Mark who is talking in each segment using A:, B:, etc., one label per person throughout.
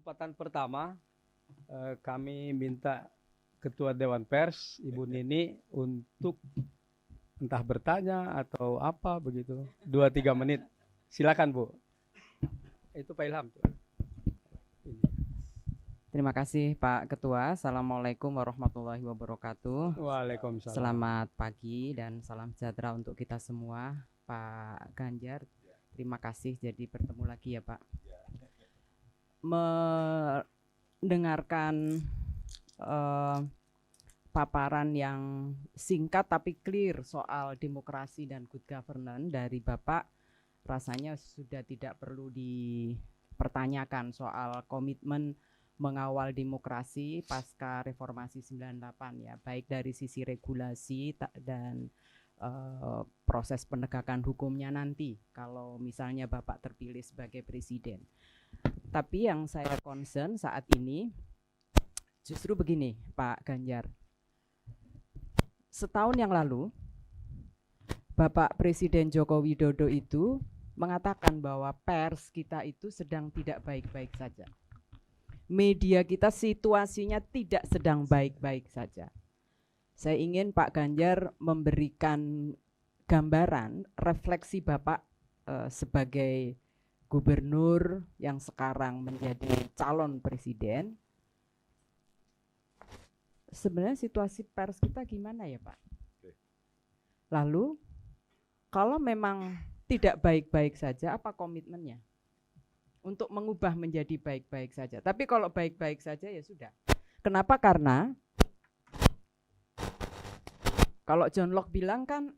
A: Kesempatan pertama kami minta Ketua Dewan Pers Ibu Nini untuk entah bertanya atau apa begitu 2-3 menit. Silakan Bu. Itu Pak Ilham.
B: Terima kasih Pak Ketua. Assalamualaikum warahmatullahi wabarakatuh.
A: Waalaikumsalam.
B: Selamat pagi dan salam sejahtera untuk kita semua. Pak Ganjar, terima kasih jadi bertemu lagi ya Pak. Mendengarkan paparan yang singkat tapi clear soal demokrasi dan good governance dari Bapak, rasanya sudah tidak perlu dipertanyakan soal komitmen mengawal demokrasi pasca reformasi 98 ya, baik dari sisi regulasi dan proses penegakan hukumnya nanti kalau misalnya Bapak terpilih sebagai presiden. Tapi yang saya concern saat ini justru begini Pak Ganjar. Setahun yang lalu Bapak Presiden Joko Widodo itu mengatakan bahwa pers kita itu sedang tidak baik-baik saja. Media kita situasinya tidak sedang baik-baik saja. Saya ingin Pak Ganjar memberikan gambaran refleksi Bapak sebagai gubernur yang sekarang menjadi calon presiden. Sebenarnya situasi pers kita gimana ya Pak? Lalu kalau memang tidak baik-baik saja, apa komitmennya? Untuk mengubah menjadi baik-baik saja. Tapi kalau baik-baik saja ya sudah. Kenapa? Karena kalau John Locke bilang kan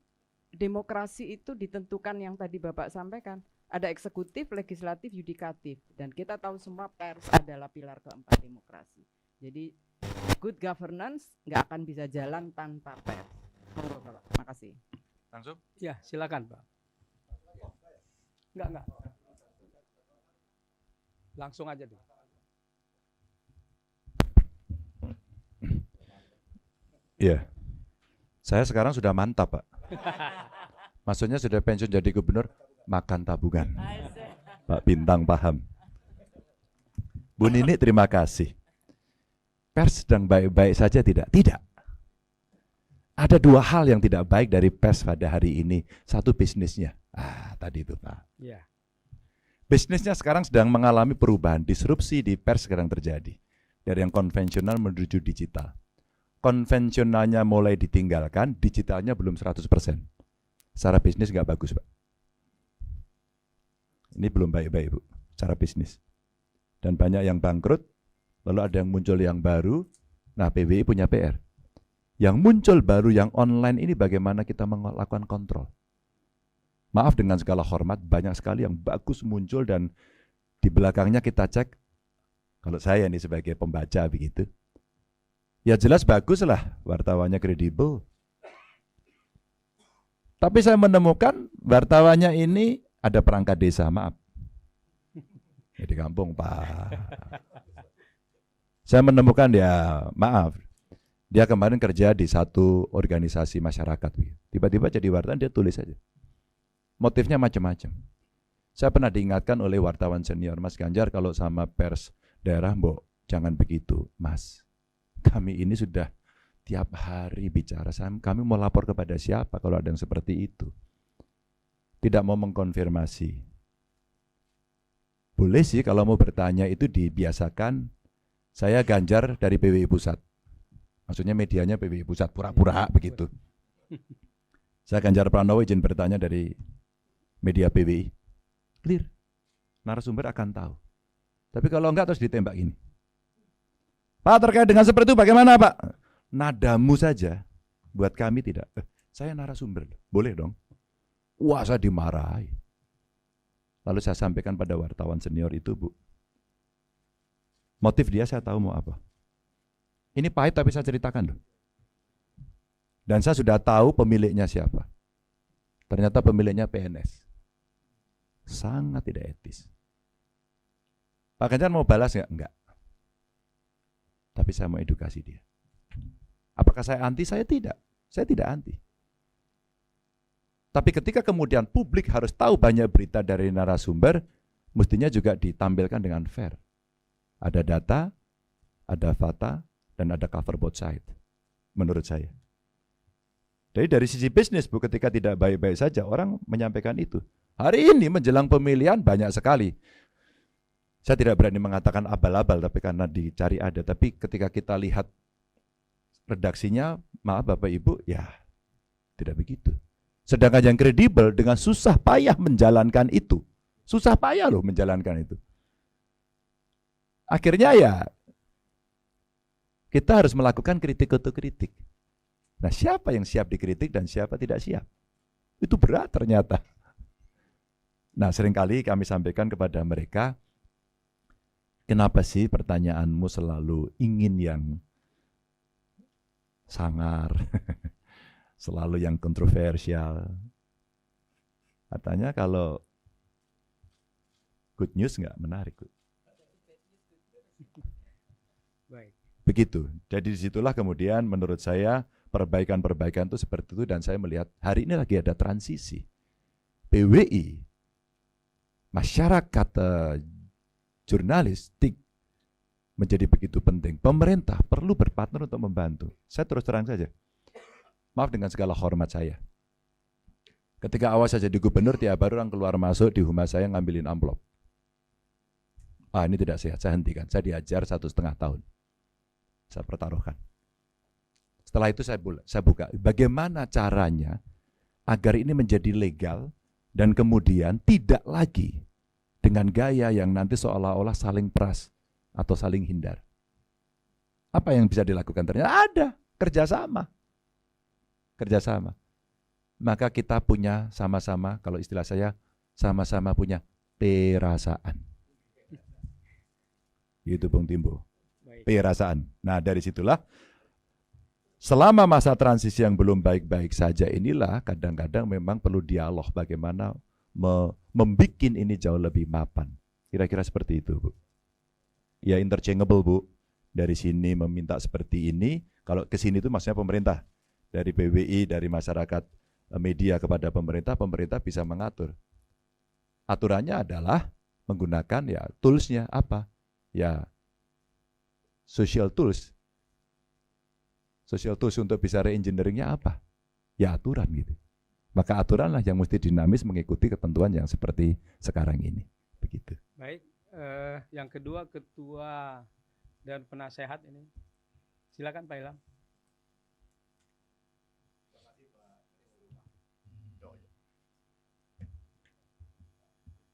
B: demokrasi itu ditentukan yang tadi Bapak sampaikan. Ada eksekutif, legislatif, yudikatif. Dan kita tahu semua pers adalah pilar keempat demokrasi. Jadi good governance nggak akan bisa jalan tanpa pers. Terima kasih.
C: Langsung?
A: Ya silakan Pak. Enggak. Langsung aja dulu.
C: Iya. Saya sekarang sudah mantap, Pak. Maksudnya sudah pensiun jadi gubernur, makan tabungan. Pak Bintang paham. Bu Nini terima kasih. Pers sedang baik-baik saja tidak? Tidak. Ada dua hal yang tidak baik dari pers pada hari ini. Satu bisnisnya. Tadi itu Pak.
A: Iya.
C: Bisnisnya sekarang sedang mengalami perubahan, disrupsi di pers sekarang terjadi. Dari yang konvensional menuju digital. Konvensionalnya mulai ditinggalkan, digitalnya belum 100%. Secara bisnis nggak bagus, Pak. Ini belum baik-baik, Bu, secara bisnis. Dan banyak yang bangkrut, lalu ada yang muncul yang baru, nah PBI punya PR. Yang muncul baru yang online ini bagaimana kita melakukan kontrol. Maaf dengan segala hormat, banyak sekali yang bagus muncul dan di belakangnya kita cek, kalau saya nih sebagai pembaca begitu, ya jelas bagus lah, wartawannya kredibel. Tapi saya menemukan wartawannya ini ada perangkat desa, maaf. Ya di kampung Pak. Saya menemukan ya, maaf, dia kemarin kerja di satu organisasi masyarakat. Tiba-tiba jadi wartawan dia tulis aja. Motifnya macam-macam. Saya pernah diingatkan oleh wartawan senior, Mas Ganjar kalau sama pers daerah, Mbok, jangan begitu, Mas. Kami ini sudah tiap hari bicara, kami mau lapor kepada siapa kalau ada yang seperti itu. Tidak mau mengkonfirmasi. Boleh sih kalau mau bertanya itu dibiasakan, saya Ganjar dari PBI Pusat. Maksudnya medianya PBI Pusat, pura-pura begitu. Saya Ganjar Pranowo izin bertanya dari media PBI, clear, narasumber akan tahu. Tapi kalau enggak terus ditembak gini. Pak terkait dengan seperti itu bagaimana Pak? Nadamu saja, buat kami tidak. Saya narasumber, boleh dong. Wah saya dimarahi. Lalu saya sampaikan pada wartawan senior itu, Bu. Motif dia saya tahu mau apa. Ini pahit tapi saya ceritakan loh. Dan saya sudah tahu pemiliknya siapa. Ternyata pemiliknya PNS. Sangat tidak etis. Pak Ganjar mau balas nggak? Enggak. Tapi saya mau edukasi dia. Apakah saya anti? Saya tidak. Saya tidak anti. Tapi ketika kemudian publik harus tahu banyak berita dari narasumber, mestinya juga ditampilkan dengan fair. Ada data, ada fakta, dan ada cover both side, menurut saya. Jadi dari sisi bisnis, Bu, ketika tidak baik-baik saja, orang menyampaikan itu. Hari ini menjelang pemilihan banyak sekali. Saya tidak berani mengatakan abal-abal, tapi karena dicari ada. Tapi ketika kita lihat redaksinya, maaf Bapak Ibu, ya tidak begitu. Sedangkan yang kredibel dengan susah payah menjalankan itu. Susah payah loh menjalankan itu. Akhirnya ya kita harus melakukan kritik untuk kritik. Nah, siapa yang siap dikritik dan siapa tidak siap? Itu berat ternyata. Nah, seringkali kami sampaikan kepada mereka, kenapa sih pertanyaanmu selalu ingin yang sangar, selalu yang kontroversial? Katanya kalau good news nggak menarik.
A: Baik.
C: Begitu. Jadi disitulah kemudian menurut saya perbaikan-perbaikan itu seperti itu, dan saya melihat hari ini lagi ada transisi. PWI, masyarakat jurnalistik menjadi begitu penting. Pemerintah perlu berpartner untuk membantu. Saya terus terang saja. Maaf dengan segala hormat saya. Ketika awal saya jadi gubernur, tiap hari orang keluar masuk di humas saya ngambilin amplop. Ini tidak sehat, saya hentikan. Saya diajar 1,5 tahun. Saya pertaruhkan. Setelah itu saya buka, bagaimana caranya agar ini menjadi legal dan kemudian tidak lagi dengan gaya yang nanti seolah-olah saling peras atau saling hindar. Apa yang bisa dilakukan? Ternyata ada kerjasama. Kerjasama. Maka kita punya sama-sama, kalau istilah saya, sama-sama punya perasaan. Itu Bung Timbo. Perasaan. Nah, dari situlah selama masa transisi yang belum baik-baik saja inilah kadang-kadang memang perlu dialog bagaimana membuat ini jauh lebih mapan. Kira-kira seperti itu, Bu. Ya interchangeable, Bu. Dari sini meminta seperti ini, kalau ke sini itu maksudnya pemerintah. Dari PWI, dari masyarakat media kepada pemerintah, pemerintah bisa mengatur. Aturannya adalah menggunakan ya tools-nya apa? Ya social tools. Social tools untuk bisa re-engineeringnya apa? Ya aturan gitu. Maka aturanlah yang mesti dinamis mengikuti ketentuan yang seperti sekarang ini. Begitu.
A: Baik, yang kedua ketua dan penasehat ini. Silakan Pak Ilham.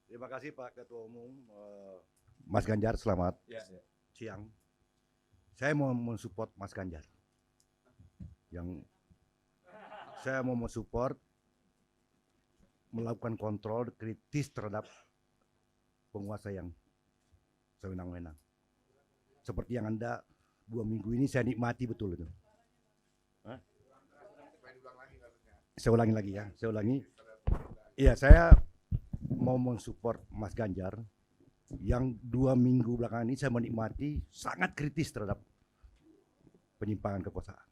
D: Terima kasih Pak Ketua Umum. Mas Ganjar, selamat siang. Saya mau mensupport Mas Ganjar. Saya mau mensupport melakukan kontrol kritis terhadap penguasa yang sewenang-wenang. Seperti yang Anda 2 minggu ini saya nikmati betul itu. Saya ulangi lagi ya, saya ulangi. Iya, saya mau mensupport Mas Ganjar yang 2 minggu belakangan ini saya menikmati sangat kritis terhadap penyimpangan kekuasaan.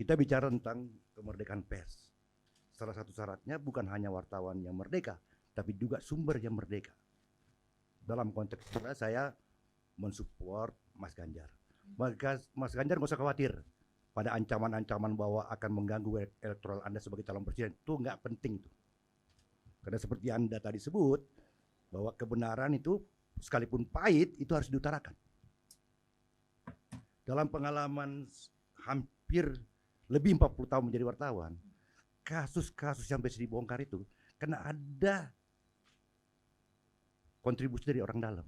D: Kita bicara tentang kemerdekaan pers. Salah satu syaratnya bukan hanya wartawan yang merdeka, tapi juga sumber yang merdeka. Dalam konteks itulah saya mensupport Mas Ganjar. Maka Mas Ganjar nggak usah khawatir pada ancaman-ancaman bahwa akan mengganggu elektoral Anda sebagai calon presiden. Itu nggak penting itu. Karena seperti Anda tadi sebut, bahwa kebenaran itu sekalipun pahit itu harus diutarakan. Dalam pengalaman hampir lebih 40 tahun menjadi wartawan, kasus-kasus yang bisa dibongkar itu karena ada kontribusi dari orang dalam.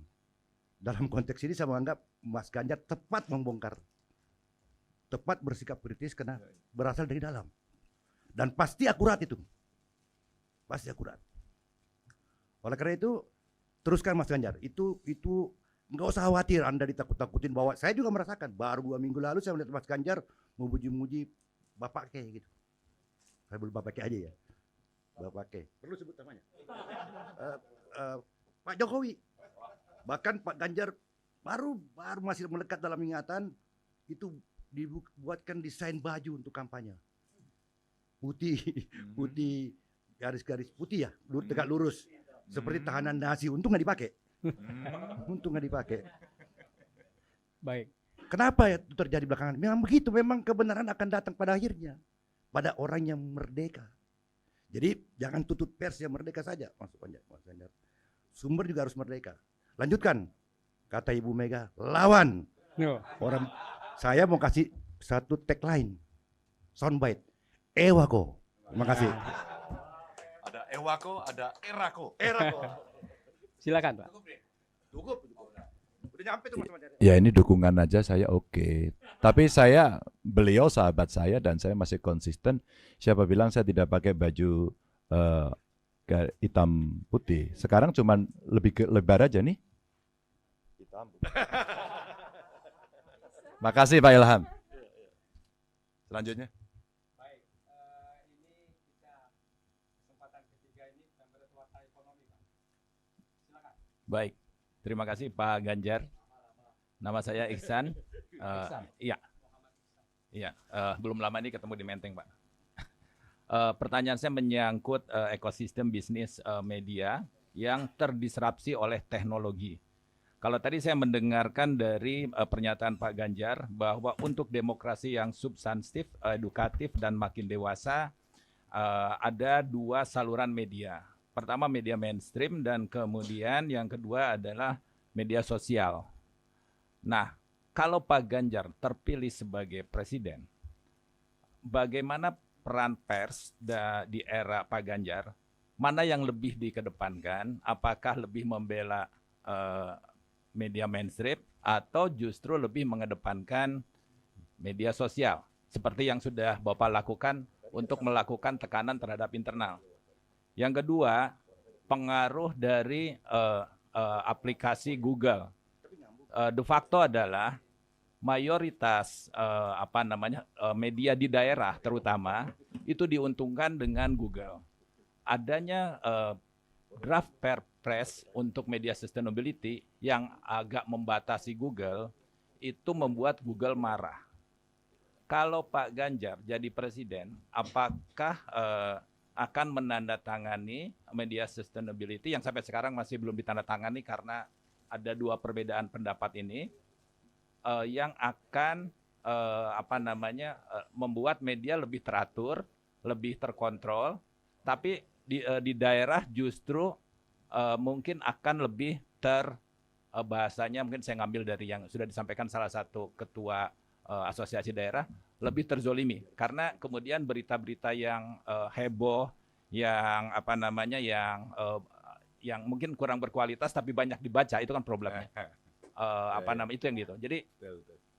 D: Dalam konteks ini saya menganggap Mas Ganjar tepat membongkar, tepat bersikap kritis karena berasal dari dalam. Dan pasti akurat itu. Pasti akurat. Oleh karena itu, teruskan Mas Ganjar. Itu nggak usah khawatir Anda ditakut-takutin bahwa saya juga merasakan. Baru 2 minggu lalu saya melihat Mas Ganjar memuji-muji Bapak K gitu. Saya belum Bapak K aja ya. Bapak K. Perlu sebut namanya. Pak Jokowi. Bahkan Pak Ganjar baru masih melekat dalam ingatan, itu dibuatkan desain baju untuk kampanye. Putih, garis-garis putih ya, tegak lurus. Seperti tahanan Nazi. Untung nggak dipakai. Untung nggak dipakai.
A: Baik.
D: Kenapa ya itu terjadi belakangan? Memang begitu, memang kebenaran akan datang pada akhirnya. Pada orang yang merdeka. Jadi jangan tuntut pers yang merdeka saja, Mas Ganjar. Sumber juga harus merdeka. Lanjutkan, kata Ibu Mega, lawan.
A: Yo.
D: Orang, saya mau kasih satu tagline, soundbite, Ewako. Terima kasih.
C: Ada Ewako, ada Erako.
D: Erako.
A: Silakan, Pak.
D: Cukup. Udah nyampe tuh Mas.
C: Ya ini dukungan aja saya oke. Tapi beliau sahabat saya dan saya masih konsisten. Siapa bilang saya tidak pakai baju hitam putih. Sekarang cuman lebih ke lebar aja nih. Hitam. Makasih Pak Ilham. Selanjutnya.
A: Baik, ini kita kesempatan ketiga ini member warta ekonomi, Pak. Silakan.
E: Baik, terima kasih Pak Ganjar. Nama saya Iksan. Iya, belum lama ini ketemu di Menteng, Pak. Pertanyaan saya menyangkut ekosistem bisnis media yang terdisrupsi oleh teknologi. Kalau tadi saya mendengarkan dari pernyataan Pak Ganjar bahwa untuk demokrasi yang substantif, edukatif, dan makin dewasa, ada dua saluran media. Pertama media mainstream dan kemudian yang kedua adalah media sosial. Nah, kalau Pak Ganjar terpilih sebagai presiden, bagaimana peran pers di era Pak Ganjar? Mana yang lebih dikedepankan? Apakah lebih membela media mainstream atau justru lebih mengedepankan media sosial? Seperti yang sudah Bapak lakukan untuk melakukan tekanan terhadap internal. Yang kedua, pengaruh dari aplikasi Google. De facto adalah mayoritas media di daerah terutama itu diuntungkan dengan Google. Adanya draft Perpres untuk media sustainability yang agak membatasi Google itu membuat Google marah. Kalau Pak Ganjar jadi presiden, apakah akan menandatangani media sustainability yang sampai sekarang masih belum ditandatangani karena ada dua perbedaan pendapat ini yang akan membuat media lebih teratur, lebih terkontrol, tapi di daerah justru mungkin akan lebih bahasanya mungkin saya ngambil dari yang sudah disampaikan salah satu ketua asosiasi daerah, lebih terzolimi karena kemudian berita-berita yang heboh, yang mungkin kurang berkualitas tapi banyak dibaca, itu kan problemnya. Itu yang gitu. Jadi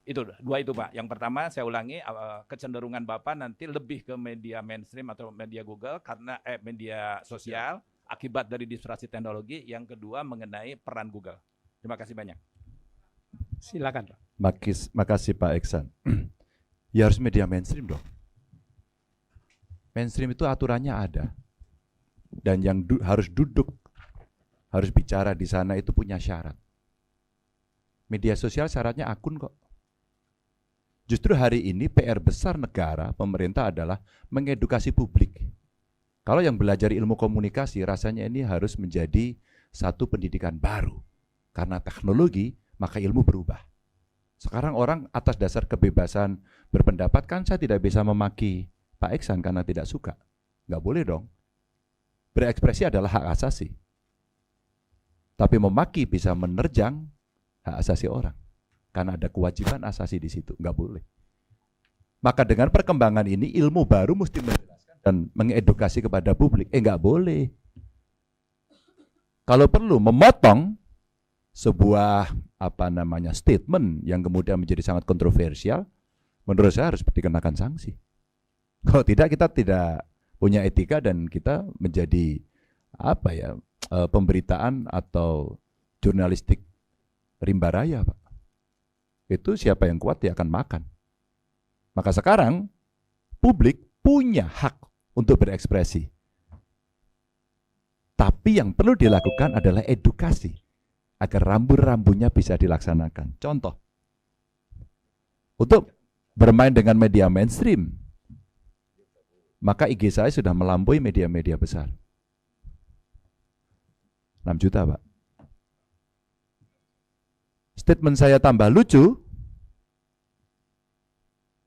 E: itu dua itu Pak. Yang pertama saya ulangi, kecenderungan Bapak nanti lebih ke media mainstream atau media Google karena media sosial akibat dari disrupsi teknologi. Yang kedua mengenai peran Google. Terima kasih banyak.
A: Silakan, Pak.
C: Makasih Pak Iksan. Ya harus media mainstream dong. Mainstream itu aturannya ada. Dan yang harus bicara di sana itu punya syarat. Media sosial syaratnya akun kok. Justru hari ini PR besar negara, pemerintah adalah mengedukasi publik. Kalau yang belajar ilmu komunikasi, rasanya ini harus menjadi satu pendidikan baru. Karena teknologi, maka ilmu berubah. Sekarang orang atas dasar kebebasan berpendapat, kan saya tidak bisa memaki Pak Iksan karena tidak suka. Nggak boleh dong. Berekspresi adalah hak asasi. Tapi memaki bisa menerjang hak asasi orang. Karena ada kewajiban asasi di situ, nggak boleh. Maka dengan perkembangan ini, ilmu baru mesti menjelaskan dan mengedukasi kepada publik. Nggak boleh. Kalau perlu memotong sebuah statement yang kemudian menjadi sangat kontroversial, menurut saya harus dikenakan sanksi. Kalau tidak, kita tidak punya etika dan kita menjadi pemberitaan atau jurnalistik rimba raya, Pak. Itu siapa yang kuat dia akan makan. Maka sekarang publik punya hak untuk berekspresi. Tapi yang perlu dilakukan adalah edukasi agar rambu-rambunya bisa dilaksanakan. Contoh, untuk bermain dengan media mainstream, maka IG saya sudah melampaui media-media besar. 6 juta, Pak. statement saya tambah lucu,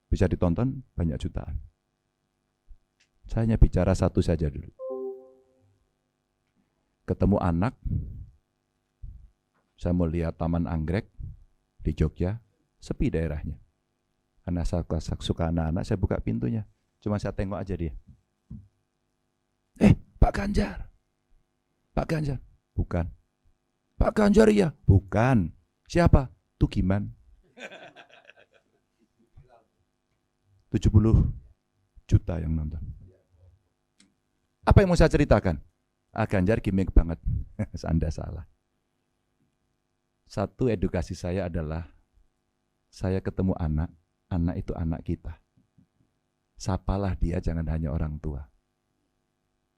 C: bisa ditonton banyak jutaan. Saya hanya bicara satu saja dulu. Ketemu anak, saya mau lihat Taman Anggrek di Jogja, sepi daerahnya. Karena saya suka anak-anak, saya buka pintunya. Cuma saya tengok aja dia. Pak Ganjar. Pak Ganjar. Bukan. Pak Ganjar ya? Bukan. Siapa? Tugiman. 70 juta yang nonton. Apa yang mau saya ceritakan? Ganjar gimmick banget. Anda salah. Satu edukasi saya adalah saya ketemu anak itu anak kita. Sapalah dia, jangan hanya orang tua.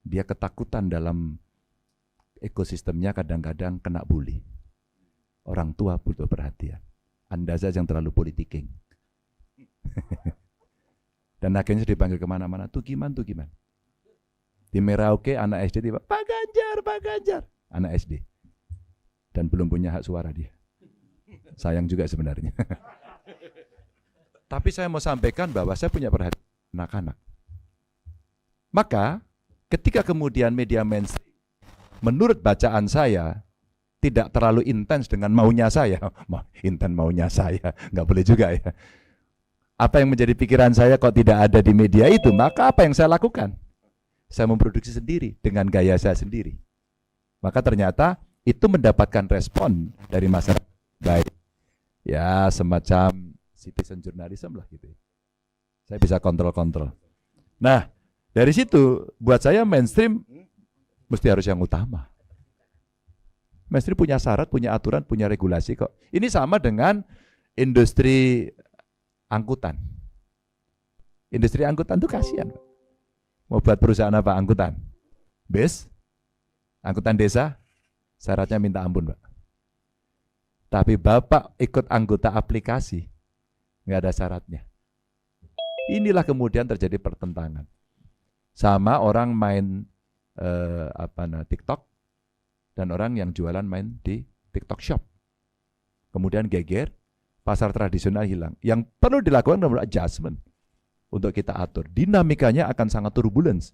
C: Dia ketakutan dalam ekosistemnya, kadang-kadang kena bully. Orang tua butuh perhatian. Anda saja yang terlalu politiking. Dan akhirnya dipanggil kemana-mana, tuh gimana. Di Merauke anak SD tiba, Pak Ganjar. Anak SD. Dan belum punya hak suara dia. Sayang juga sebenarnya. Tapi saya mau sampaikan bahwa saya punya perhatian anak-anak. Maka ketika kemudian media mainstream, menurut bacaan saya, tidak terlalu intens dengan maunya saya. Intens maunya saya, nggak boleh juga ya. Apa yang menjadi pikiran saya kok tidak ada di media itu, maka apa yang saya lakukan? Saya memproduksi sendiri dengan gaya saya sendiri. Maka ternyata itu mendapatkan respon dari masyarakat baik. Ya semacam citizen journalism lah gitu. Saya bisa kontrol. Nah, dari situ buat saya mainstream mesti harus yang utama. Mainstream punya syarat, punya aturan, punya regulasi kok. Ini sama dengan industri angkutan. Industri angkutan tuh kasihan. Mau buat perusahaan apa angkutan? Bis, angkutan desa, syaratnya minta ampun, Pak. Tapi Bapak ikut anggota aplikasi, nggak ada syaratnya. Inilah kemudian terjadi pertentangan. Sama orang main TikTok dan orang yang jualan main di TikTok Shop. Kemudian geger, pasar tradisional hilang. Yang perlu dilakukan adalah adjustment untuk kita atur. Dinamikanya akan sangat turbulence.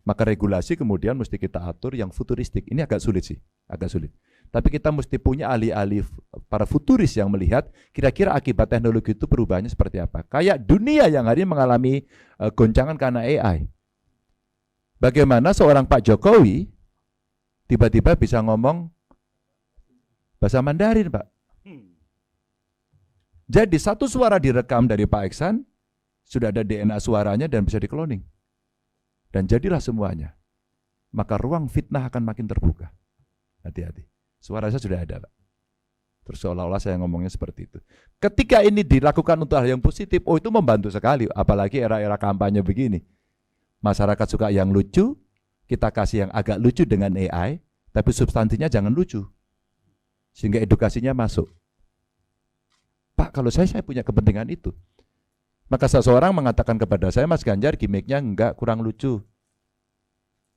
C: Maka regulasi kemudian mesti kita atur yang futuristik. Ini agak sulit sih, agak sulit. Tapi kita mesti punya ahli-ahli para futuris yang melihat kira-kira akibat teknologi itu perubahannya seperti apa. Kayak dunia yang hari ini mengalami goncangan karena AI. Bagaimana seorang Pak Jokowi tiba-tiba bisa ngomong bahasa Mandarin, Pak. Jadi satu suara direkam dari Pak Iksan, sudah ada DNA suaranya dan bisa dikloning. Dan jadilah semuanya. Maka ruang fitnah akan makin terbuka. Hati-hati. Suara saya sudah ada, Pak. Terus seolah-olah saya ngomongnya seperti itu. Ketika ini dilakukan untuk hal yang positif, itu membantu sekali. Apalagi era-era kampanye begini. Masyarakat suka yang lucu, kita kasih yang agak lucu dengan AI, tapi substansinya jangan lucu. Sehingga edukasinya masuk. Pak, kalau saya punya kepentingan itu. Maka seseorang mengatakan kepada saya, Mas Ganjar gimmicknya enggak, kurang lucu.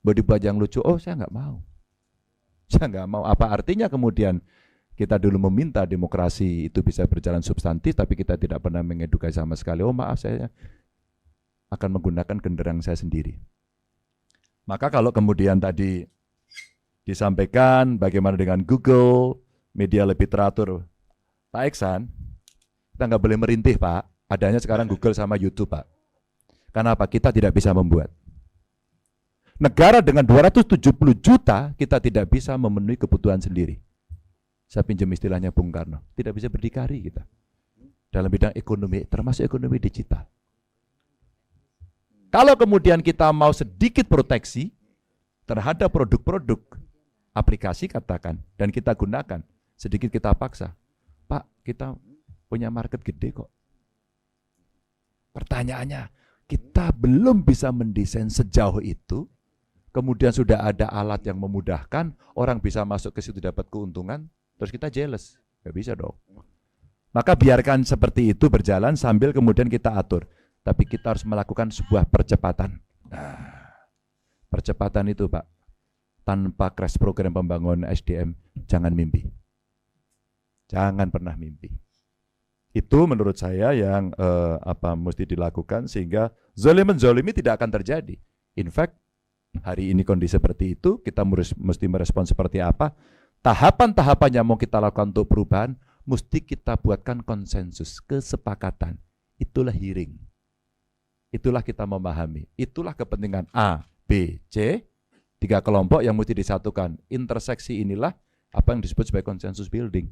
C: Mau dibuat yang lucu, saya enggak mau. Saya enggak mau. Apa artinya kemudian kita dulu meminta demokrasi itu bisa berjalan substantif, tapi kita tidak pernah mengedukasi sama sekali. Maaf, saya akan menggunakan genderang saya sendiri. Maka kalau kemudian tadi disampaikan bagaimana dengan Google, media lebih teratur, Pak Iksan, kita nggak boleh merintih, Pak. Adanya sekarang Google sama YouTube, Pak. Kenapa? Kita tidak bisa membuat. Negara dengan 270 juta, kita tidak bisa memenuhi kebutuhan sendiri. Saya pinjam istilahnya Bung Karno, tidak bisa berdikari kita. Dalam bidang ekonomi, termasuk ekonomi digital. Kalau kemudian kita mau sedikit proteksi terhadap produk-produk aplikasi katakan, dan kita gunakan, sedikit kita paksa, Pak, kita punya market gede kok. Pertanyaannya, kita belum bisa mendesain sejauh itu, kemudian sudah ada alat yang memudahkan, orang bisa masuk ke situ dapat keuntungan, terus kita jealous. Gak bisa dong. Maka biarkan seperti itu berjalan sambil kemudian kita atur. Tapi kita harus melakukan sebuah percepatan. Nah, percepatan itu, Pak, tanpa crash program pembangunan SDM, jangan mimpi. Jangan pernah mimpi. Itu menurut saya yang mesti dilakukan sehingga zalim-zalimi tidak akan terjadi. In fact, hari ini kondisi seperti itu, kita mesti merespon seperti apa? Tahapan-tahapan yang mau kita lakukan untuk perubahan, mesti kita buatkan konsensus, kesepakatan. Itulah hearing. Itulah kita memahami. Itulah kepentingan A, B, C, 3 kelompok yang mesti disatukan. Interseksi inilah apa yang disebut sebagai konsensus building.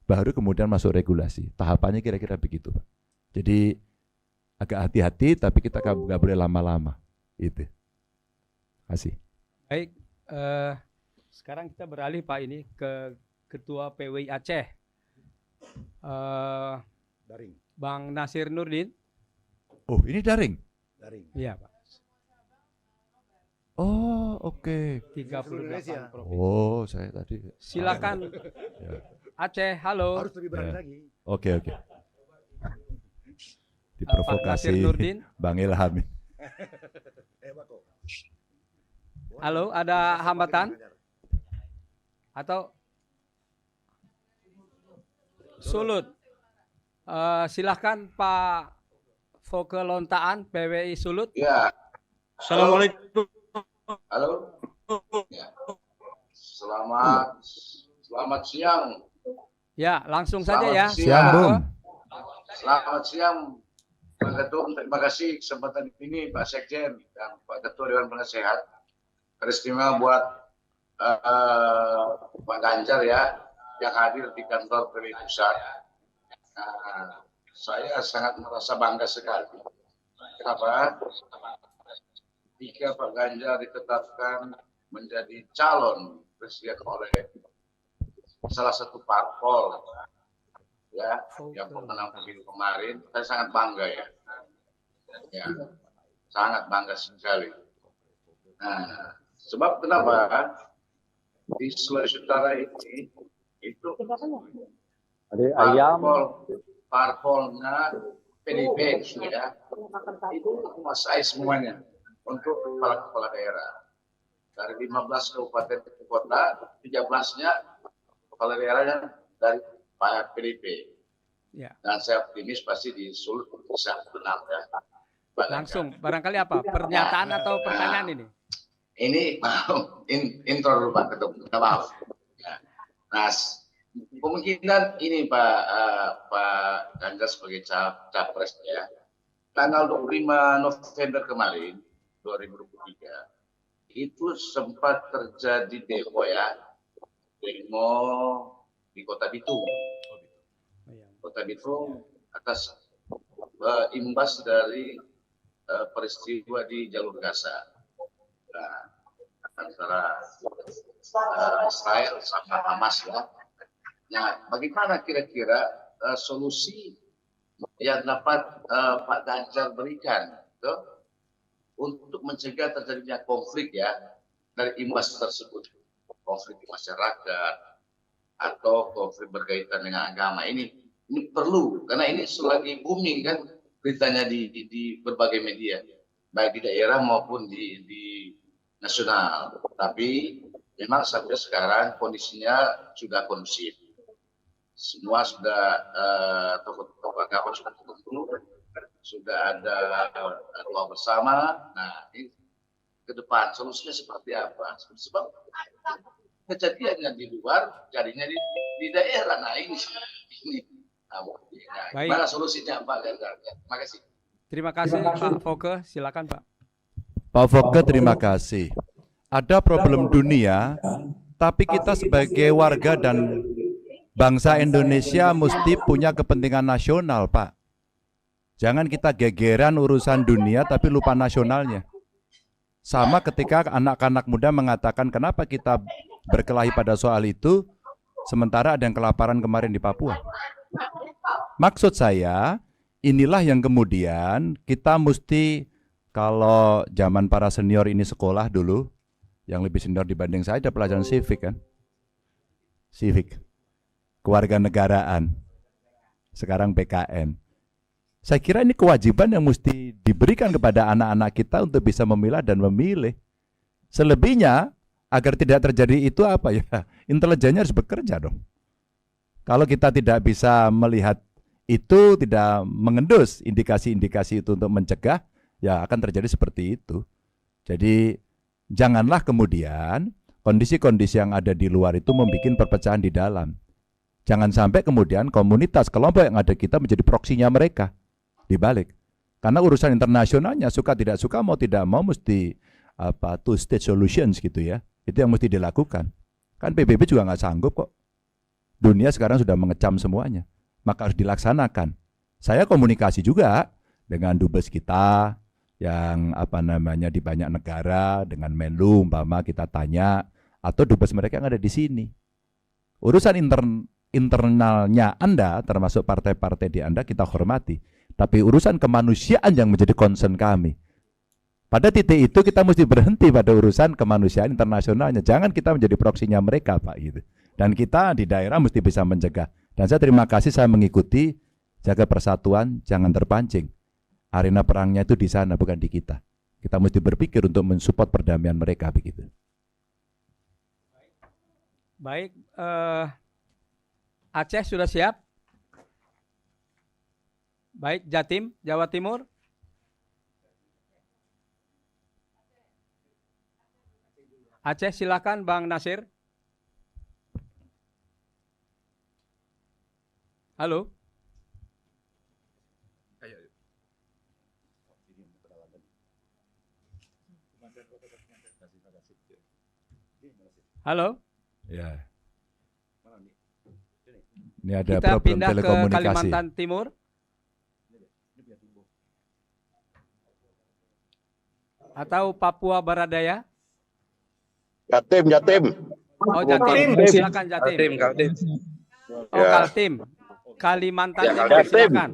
C: Baru kemudian masuk regulasi. Tahapannya kira-kira begitu, Pak. Jadi agak hati-hati, tapi kita nggak boleh lama-lama. Itu. Kasih.
A: Baik, sekarang kita beralih Pak ini ke Ketua PWI Aceh,
D: Daring.
A: Bang Nasir Nurdin.
C: Oh, ini daring?
D: Daring.
A: Iya Pak.
C: Oh, oke.
A: 38 provinsi.
C: Oh, saya tadi.
A: Silakan
C: Ya.
A: Aceh, halo.
D: Harus lebih berani
C: Ya.
D: lagi.
C: Oke.
A: Pak
C: Diprovokasi
A: Nasir Nurdin.
C: Bang Ilham.
D: Bako.
A: Halo, ada hambatan atau sulut? Silahkan Pak Foke Lontaan, PWI Sulut.
F: Ya,
G: Assalamualaikum.
F: halo. Ya. Selamat siang.
A: Ya, langsung saja ya.
C: Siang, Bung.
F: Selamat siang, Pak Ketua. Terima kasih kesempatan ini, Pak Sekjen dan Pak Ketua Dewan Penasehat. Peristiwa buat Pak Ganjar ya, yang hadir di kantor PWI Pusat. Saya sangat merasa bangga sekali. Kenapa? Jika Pak Ganjar ditetapkan menjadi calon presiden oleh salah satu parpol ya yang pemenang pemilu kemarin, saya sangat bangga ya, sangat bangga sekali. Nah, sebab kenapa di Sulawesi Utara ini itu parpolnya PDIP ya, itu menguasai semuanya untuk kepala daerah. Dari 15 kabupaten kota, 13-nya kepala daerahnya dari Pak PDIP.
A: Ya.
F: Dan saya optimis pasti di Sulut bisa menang ya.
A: Langsung, barangkali apa? Pernyataan atau pertanyaan ini?
F: Ini intro dulu Pak Ketua, maaf. Ya. Nah, kemungkinan ini Pak Ganjar sebagai capres ya. Tanggal 25 November kemarin 2023 itu sempat terjadi demo ya, demo di Kota Bitung. Kota Bitung atas imbas dari peristiwa di jalur Gaza. Nah, antara Israel sama Hamas ya. Nah, bagaimana kira-kira solusi yang dapat Pak Ganjar berikan untuk mencegah terjadinya konflik ya dari imbas tersebut, konflik di masyarakat atau konflik berkaitan dengan agama ini perlu, karena ini selagi booming kan beritanya di berbagai media, baik di daerah maupun di nasional. Tapi memang sampai sekarang kondisinya sudah kondusif. Semua sudah tokoh-tokoh agama sudah berkumpul, sudah ada doa bersama. Nah, ini ke depan solusinya seperti apa? Sebab kejadiannya di luar, jadinya di daerah. Nah, ini gimana solusinya Pak Ganjar? Terima kasih.
A: Terima kasih Pak Foke, silakan Pak.
C: Pak Foke, terima kasih. Ada problem dunia, tapi kita sebagai warga dan bangsa Indonesia mesti punya kepentingan nasional, Pak. Jangan kita gegeran urusan dunia tapi lupa nasionalnya. Sama ketika anak-anak muda mengatakan kenapa kita berkelahi pada soal itu, sementara ada yang kelaparan kemarin di Papua. Maksud saya, inilah yang kemudian kita mesti, kalau zaman para senior ini sekolah dulu, yang lebih senior dibanding saya ada pelajaran civic kan? Civic. Kewarganegaraan. Sekarang PKN. Saya kira ini kewajiban yang mesti diberikan kepada anak-anak kita untuk bisa memilah dan memilih. Selebihnya, agar tidak terjadi itu apa ya? Intelijennya harus bekerja dong. Kalau kita tidak bisa melihat itu, tidak mengendus indikasi-indikasi itu untuk mencegah, ya akan terjadi seperti itu. Jadi janganlah kemudian kondisi-kondisi yang ada di luar itu membuat perpecahan di dalam. Jangan sampai kemudian komunitas, kelompok yang ada kita menjadi proksinya mereka dibalik. Karena urusan internasionalnya suka tidak suka, mau tidak mau mesti two state solutions gitu ya. Itu yang mesti dilakukan. Kan PBB juga nggak sanggup kok. Dunia sekarang sudah mengecam semuanya. Maka harus dilaksanakan. Saya komunikasi juga dengan dubes kita yang di banyak negara, dengan Menlu umpama kita tanya, atau dubes mereka yang ada di sini. Urusan internalnya Anda, termasuk partai-partai di Anda, kita hormati. Tapi urusan kemanusiaan yang menjadi concern kami. Pada titik itu kita mesti berhenti pada urusan kemanusiaan internasionalnya. Jangan kita menjadi proksinya mereka, Pak. Gitu. Dan kita di daerah mesti bisa mencegah. Dan saya terima kasih saya mengikuti, jaga persatuan, jangan terpancing. Arena perangnya itu di sana, bukan di kita. Kita mesti berpikir untuk mensupport perdamaian mereka, begitu.
A: Baik, Aceh sudah siap? Baik, Jatim, Jawa Timur. Aceh silakan Bang Nasir. Halo. Halo.
C: Ya. Ini ada
A: Kita
C: problem
A: pindah ke
C: telekomunikasi.
A: Kalimantan Timur. Atau Papua Baradaya?
H: Jatim.
A: Oh, Jatim. Silakan Jatim.
F: Kaltim.
A: Oh,
H: Ya.
A: Kaltim. Kalimantan
F: Ya,
A: Timur,
H: Kaltim.
A: silakan.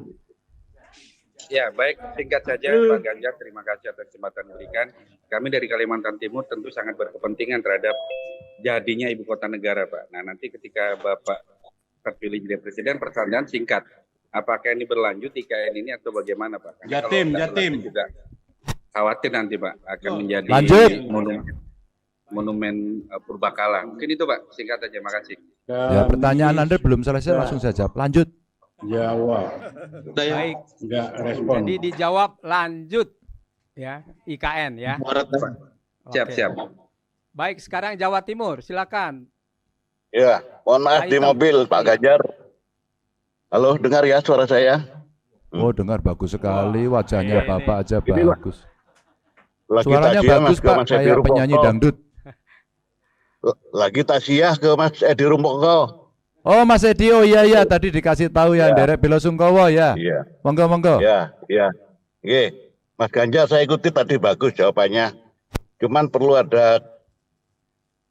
F: Ya, baik, singkat saja Pak Ganjar, terima kasih atas kesempatan diberikan. Kami dari Kalimantan Timur tentu sangat berkepentingan terhadap jadinya ibu kota negara, Pak. Nah, nanti ketika Bapak terpilih jadi presiden, pertanyaan singkat. Apakah ini berlanjut IKN ini atau bagaimana, Pak? Karena kalau tidak berlanjut juga khawatir nanti, Pak, akan menjadi
C: Lanjut.
F: monumen purbakala. Mungkin itu, Pak, singkat saja, makasih.
C: Ya, pertanyaan Anda belum selesai, langsung saya jawab. Lanjut.
G: Jawa.
A: Baik.
G: Enggak respon.
A: Jadi dijawab lanjut ya, IKN ya.
G: Barat, Pak.
F: Siap.
A: Baik, sekarang Jawa Timur, silakan.
H: Ya, mohon maaf di
A: Kaitan.
H: mobil Pak Ganjar. Halo, dengar ya suara saya?
C: Oh, dengar bagus sekali, wajahnya
F: Iya,
C: Bapak aja
H: Ini lah.
C: bagus.
H: Lagi
C: Suaranya
H: takziah,
C: bagus,
H: Mas, ke
C: Pak,
H: Mas Edi
C: kayak penyanyi
H: Rumpoko.
C: dangdut.
H: Lagi taksiah ke Mas Edi Rumpoko.
C: Oh, Mas Edi, oh iya, tadi dikasih tahu ya,
H: Ya.
C: Derek Bilosungkowo ya.
H: Iya,
C: Monggo.
H: ya. Oke, Mas Ganjar saya ikuti tadi bagus jawabannya. Cuman perlu ada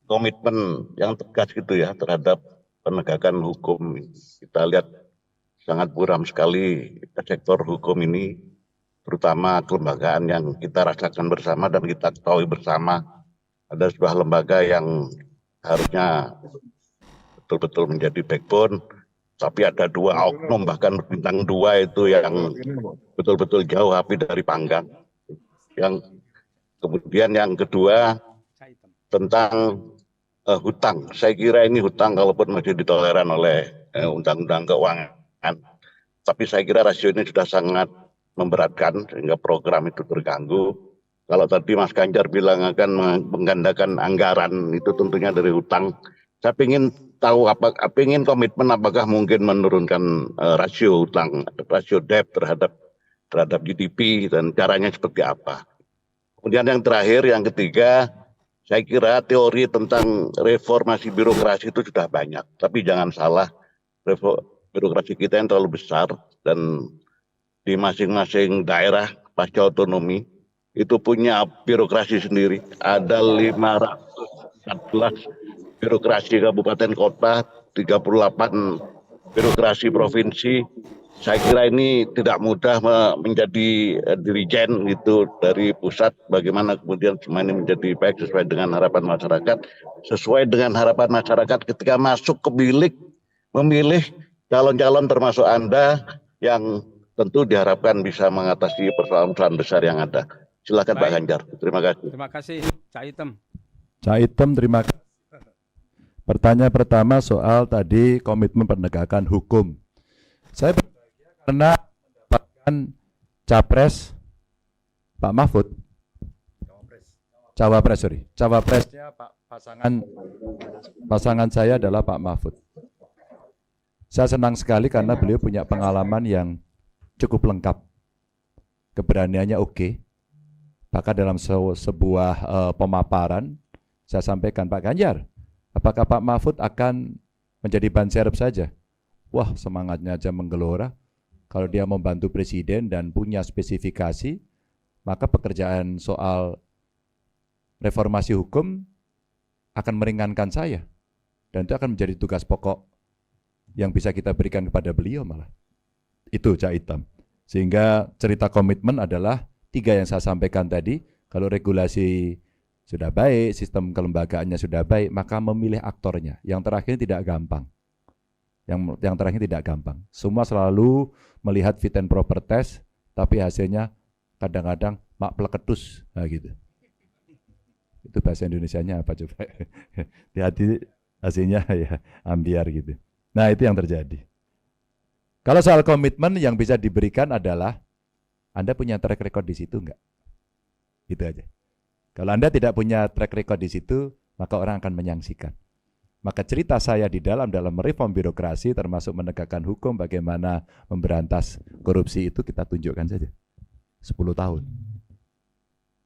H: komitmen yang tegas gitu ya terhadap penegakan hukum. Kita lihat sangat buram sekali sektor hukum ini, terutama kelembagaan yang kita rasakan bersama dan kita ketahui bersama. Ada sebuah lembaga yang harusnya betul-betul menjadi backbone, tapi ada dua oknum bahkan bintang 2 itu yang betul-betul jauh api dari panggang. Yang kemudian yang kedua tentang hutang. Saya kira ini hutang kalaupun masih ditoleran oleh undang-undang keuangan, tapi saya kira rasio ini sudah sangat memberatkan sehingga program itu terganggu. Kalau tadi Mas Ganjar bilang akan menggandakan anggaran itu tentunya dari hutang. Saya ingin tahu ingin komitmen apakah mungkin menurunkan rasio hutang, rasio debt terhadap GDP dan caranya seperti apa. Kemudian yang terakhir, yang ketiga, saya kira teori tentang reformasi birokrasi itu sudah banyak. Tapi jangan salah, birokrasi kita yang terlalu besar dan di masing-masing daerah pasca otonomi itu punya birokrasi sendiri. Ada 514 birokrasi kabupaten kota, 38 birokrasi provinsi. Saya kira ini tidak mudah menjadi dirijen gitu dari pusat. Bagaimana kemudian semua ini menjadi baik sesuai dengan harapan masyarakat. Sesuai dengan harapan masyarakat ketika masuk ke bilik memilih calon-calon termasuk Anda yang tentu diharapkan bisa mengatasi persoalan-persoalan besar yang ada. Silakan Pak
A: Baik.
H: Ganjar. Terima kasih.
A: Terima kasih, Cak Item.
C: Cak Item, terima kasih. Pertanyaan pertama soal tadi komitmen penegakan hukum. Saya berbahagia karena mendapatkan capres Pak Mahfud. Cawapresnya pasangan saya adalah Pak Mahfud. Saya senang sekali karena beliau punya pengalaman yang cukup lengkap. Keberaniannya oke. Bahkan dalam sebuah pemaparan saya sampaikan, Pak Ganjar, apakah Pak Mahfud akan menjadi ban serep saja? Wah, semangatnya aja menggelora. Kalau dia membantu presiden dan punya spesifikasi, maka pekerjaan soal reformasi hukum akan meringankan saya. Dan itu akan menjadi tugas pokok yang bisa kita berikan kepada beliau malah. Itu Cak Itam. Sehingga cerita komitmen adalah 3 yang saya sampaikan tadi. Kalau regulasi sudah baik, sistem kelembagaannya sudah baik, maka memilih aktornya. Yang terakhir tidak gampang. Yang terakhir tidak gampang. Semua selalu melihat fit and proper test, tapi hasilnya kadang-kadang mak pleketus, nah gitu. Itu bahasa Indonesianya apa coba? Hati-hati hasilnya ya ambiar gitu. Nah itu yang terjadi. Kalau soal komitmen yang bisa diberikan adalah Anda punya track record di situ enggak? Gitu aja. Kalau Anda tidak punya track record di situ, maka orang akan menyaksikan. Maka cerita saya di dalam reform birokrasi termasuk menegakkan hukum, bagaimana memberantas korupsi itu kita tunjukkan saja. 10 tahun.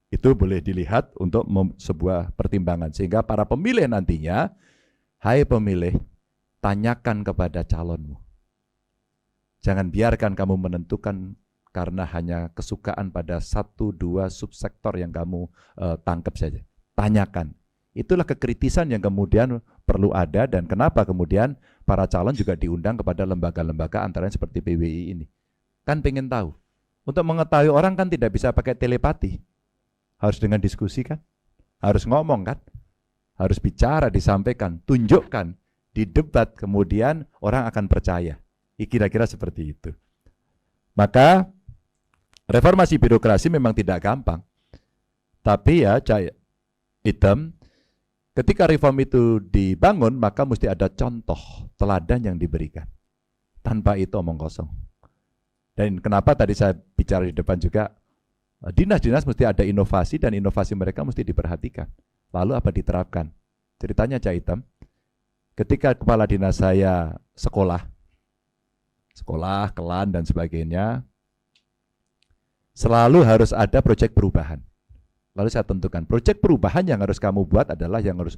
C: Itu boleh dilihat untuk sebuah pertimbangan. Sehingga para pemilih nantinya, hai pemilih, tanyakan kepada calonmu. Jangan biarkan kamu menentukan karena hanya kesukaan pada 1-2 subsektor yang kamu tangkap saja. Tanyakan. Itulah kekritisan yang kemudian perlu ada dan kenapa kemudian para calon juga diundang kepada lembaga-lembaga antara seperti PWI ini. Kan pengen tahu. Untuk mengetahui orang kan tidak bisa pakai telepati. Harus dengan diskusi kan? Harus ngomong kan? Harus bicara, disampaikan, tunjukkan, di debat, kemudian orang akan percaya. Kira-kira seperti itu. Maka reformasi birokrasi memang tidak gampang. Tapi ya Cak Itam, ketika reform itu dibangun, maka mesti ada contoh, teladan yang diberikan. Tanpa itu omong kosong. Dan kenapa tadi saya bicara di depan juga, dinas-dinas mesti ada inovasi dan inovasi mereka mesti diperhatikan. Lalu apa diterapkan? Ceritanya Cak Itam, ketika kepala dinas saya sekolah, kelan dan sebagainya, selalu harus ada proyek perubahan. Lalu saya tentukan, proyek perubahan yang harus kamu buat adalah yang harus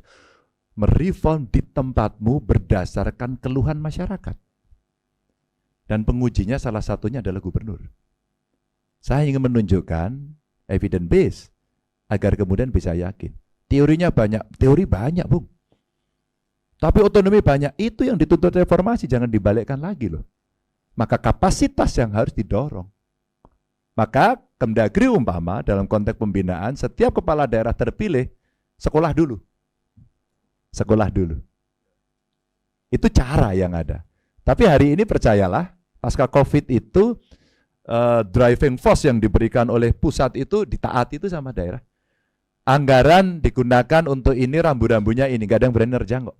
C: mereform di tempatmu berdasarkan keluhan masyarakat. Dan pengujinya salah satunya adalah gubernur. Saya ingin menunjukkan evidence base agar kemudian bisa yakin. Teorinya banyak, teori banyak, Bung. Tapi otonomi banyak, itu yang dituntut reformasi, jangan dibalikkan lagi loh. Maka kapasitas yang harus didorong. Maka Kemdagri umpama dalam konteks pembinaan, setiap kepala daerah terpilih, sekolah dulu. Sekolah dulu. Itu cara yang ada. Tapi hari ini percayalah, pasca COVID itu, driving force yang diberikan oleh pusat itu ditaati itu sama daerah. Anggaran digunakan untuk ini, rambu-rambunya ini, gak ada yang berani nerjang kok.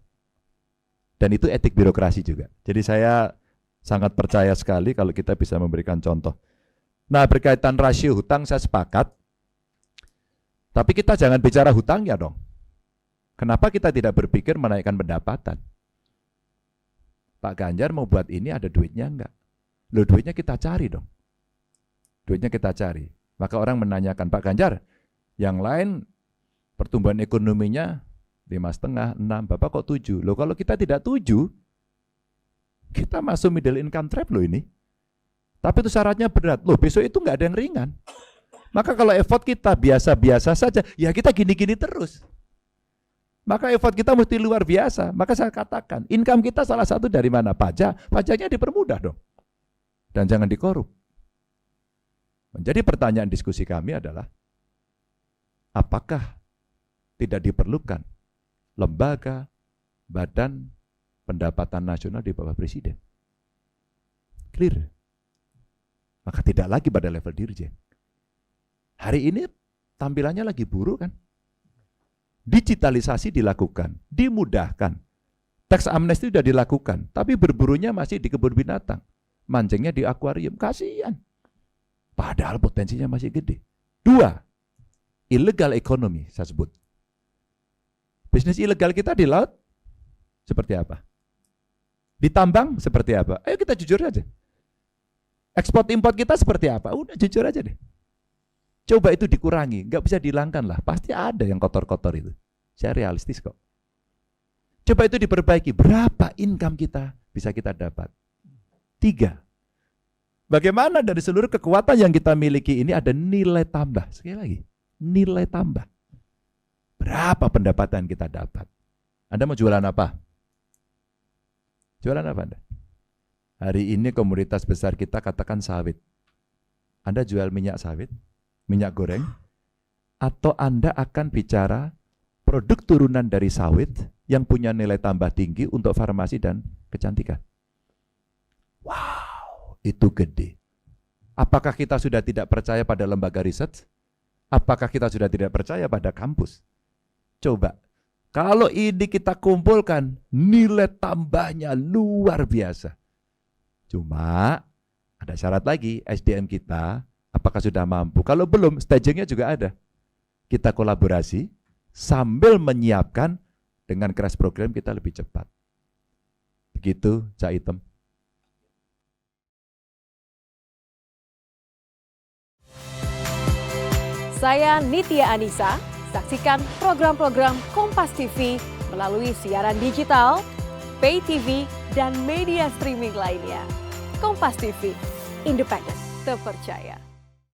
C: Dan itu etik birokrasi juga. Jadi saya sangat percaya sekali kalau kita bisa memberikan contoh. Nah, berkaitan rasio hutang saya sepakat. Tapi kita jangan bicara hutangnya dong. Kenapa kita tidak berpikir menaikkan pendapatan? Pak Ganjar mau buat ini ada duitnya enggak? Loh, duitnya kita cari dong. Duitnya kita cari. Maka orang menanyakan, Pak Ganjar, yang lain pertumbuhan ekonominya 5,5, 6, Bapak kok 7? Loh, kalau kita tidak 7, kita masuk middle income trap loh ini. Tapi itu syaratnya berat. Loh, besok itu enggak ada yang ringan. Maka kalau effort kita biasa-biasa saja, ya kita gini-gini terus. Maka effort kita mesti luar biasa. Maka saya katakan, income kita salah satu dari mana? Pajak. Pajaknya dipermudah dong. Dan jangan dikorup. Menjadi pertanyaan diskusi kami adalah, apakah tidak diperlukan lembaga, badan pendapatan nasional di bawah presiden? Clear. Maka tidak lagi pada level dirjen. Hari ini tampilannya lagi buruk kan? Digitalisasi dilakukan, dimudahkan. Tax amnesty sudah dilakukan, tapi berburunya masih di kebun binatang. Mancingnya di akuarium, kasihan. Padahal potensinya masih gede. 2, illegal economy saya sebut. Bisnis ilegal kita di laut seperti apa? Di tambang seperti apa? Ayo kita jujur aja. Ekspor impor kita seperti apa? Udah jujur aja deh. Coba itu dikurangi, nggak bisa dihilangkan lah. Pasti ada yang kotor-kotor itu. Saya realistis kok. Coba itu diperbaiki. Berapa income kita bisa kita dapat? 3. Bagaimana dari seluruh kekuatan yang kita miliki ini ada nilai tambah? Sekali lagi, nilai tambah. Berapa pendapatan kita dapat? Anda mau jualan apa? Jualan apa Anda? Hari ini komoditas besar kita katakan sawit. Anda jual minyak sawit, minyak goreng, atau Anda akan bicara produk turunan dari sawit yang punya nilai tambah tinggi untuk farmasi dan kecantikan. Wow, itu gede. Apakah kita sudah tidak percaya pada lembaga riset? Apakah kita sudah tidak percaya pada kampus? Coba, kalau ini kita kumpulkan, nilai tambahnya luar biasa. Cuma, ada syarat lagi, SDM kita, apakah sudah mampu? Kalau belum, stagingnya juga ada. Kita kolaborasi, sambil menyiapkan dengan crash program kita lebih cepat. Begitu, Cak Item.
I: Saya Nitya Anissa, saksikan program-program Kompas TV melalui siaran digital, pay TV, dan media streaming lainnya. Kompas TV, independen, terpercaya.